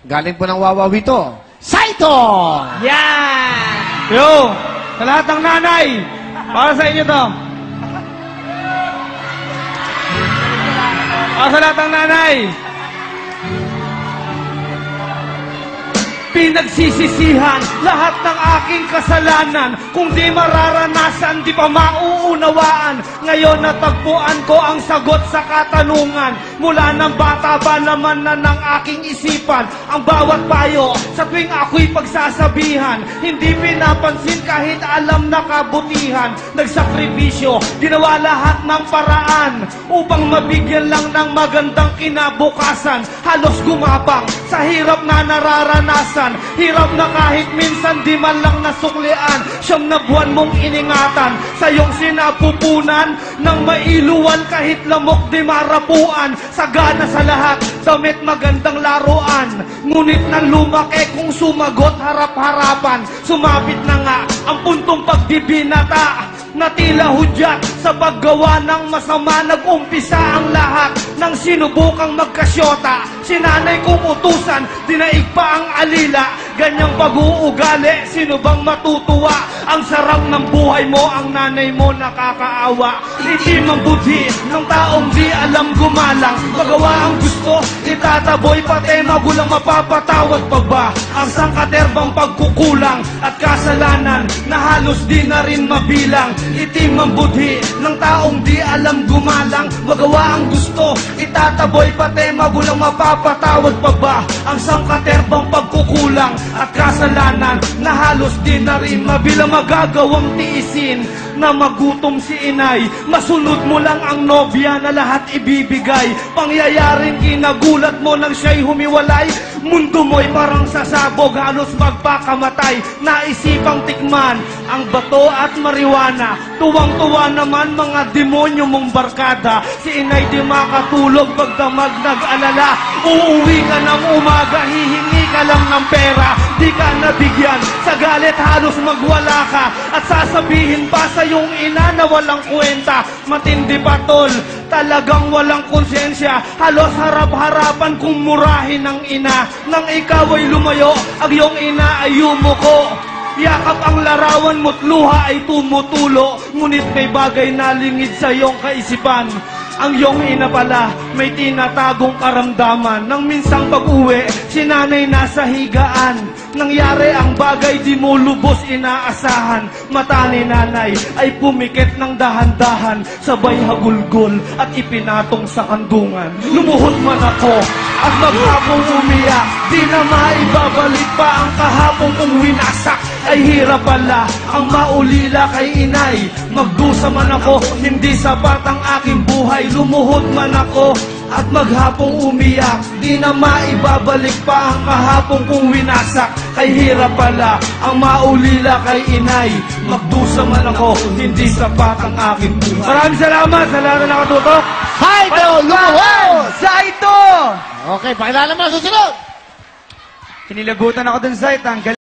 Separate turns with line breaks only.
Galing po ng Wawawi to. Saito!
Yan! Yo! Sa lahat ng nanay, para sa inyo to. Para sa lahat ng nanay. Pinagsisisihan lahat ng aking kasalanan. Kung di mararanasan, di pa mauunawaan. Ngayon natagpuan ko ang sagot sa katanungan. Mula ng bata ba naman na ng aking isipan ang bawat payo sa tuwing ako'y pagsasabihan. Hindi pinapansin kahit alam na kabutihan. Nagsakripisyo, ginawa lahat ng paraan upang mabigyan lang ng magandang kinabukasan. Halos gumapang sa hirap na nararanasan. Hirap na kahit minsan di man lang nasuklian. Siyam na buwan mong iningatan sa iyong sinapupunan. Nang mailuwan kahit lamok di marapuan. Sagana sa lahat, damit magandang laruan. Ngunit nang lumaki kung sumagot harap-harapan. Sumapit na nga ang puntong pagbibinata na tila hudyat sa paggawa ng masama. Nag-umpisa ang lahat ng sinubukang magkasyota. Sinanay kong utusan, dinaig pa ang alila. Ganyang pag-uugali, sino bang matutuwa? Ang sarap ng buhay mo, ang nanay mo nakakaawa. Itim ang budhi ng taong di alam gumalang. Magawa ang gusto, itataboy pati magulang. Mapapatawad pa ba ang sangkaterbang pagkukulang at kasalanan na halos di na rin mabilang? Itim ang budhi ng taong di alam gumalang. Magawa ang gusto, itataboy pati magulang. Mapapatawad pa ba ang sangkaterbang pagkukulang at kasalanan na halos di na rin mabilang? Magagawang tiisin na magutom si inay. Masunod mo lang ang nobya na lahat ibibigay. Pangyayaring kinagulat mo nang siya'y humiwalay. Mundo mo'y parang sasabog, halos magpakamatay. Naisipang tikman ang bato at mariwana. Tuwang-tuwa naman mga demonyo mong barkada. Si inay di makatulog pagdamag nag-alala. Uuwi ka ng umaga, hihingi ka lang ng pera. Di ka nabigyan, sa galit halos magwala ka. At sasabihin pa sa iyong ina na walang kwenta. Matindi pa tol, talagang walang konsensya. Halos harap-harapan kung murahin ng ina. Nang ikaw ay lumayo, ang iyong ina ay yumuko. Yakap ang larawan mo't luha ay tumutulo. Ngunit may bagay na lingid sa iyong kaisipan. Ang iyong ina pala may tinatagong karamdaman. Nang minsang pag-uwi, si nanay nasa higaan. Nangyari ang bagay di mo lubos inaasahan. Mata ni nanay ay pumikit ng dahan-dahan. Sabay hagulgol at ipinatong sa kandungan. Lumuhod man ako at maghapong umiyak. Di na maibabalik pa ang kahapong kong winasak. Ay hirap pala ang maulila kay inay. Magdusa man ako, hindi sapat ang aking buhay. Lumuhod man ako at maghapong umiyak. Di na maibabalik pa ang kahapong kong winasak. Kay hirap pala ang maulila kay inay. Magdusa man ako, hindi sapat ang aking buhay. Maraming salamat sa lahat na nakatutok.
Saito! Lumuhod!
Saito!
Okay, pakilala mo susunod!
Kinilabutan ako dun, Saito.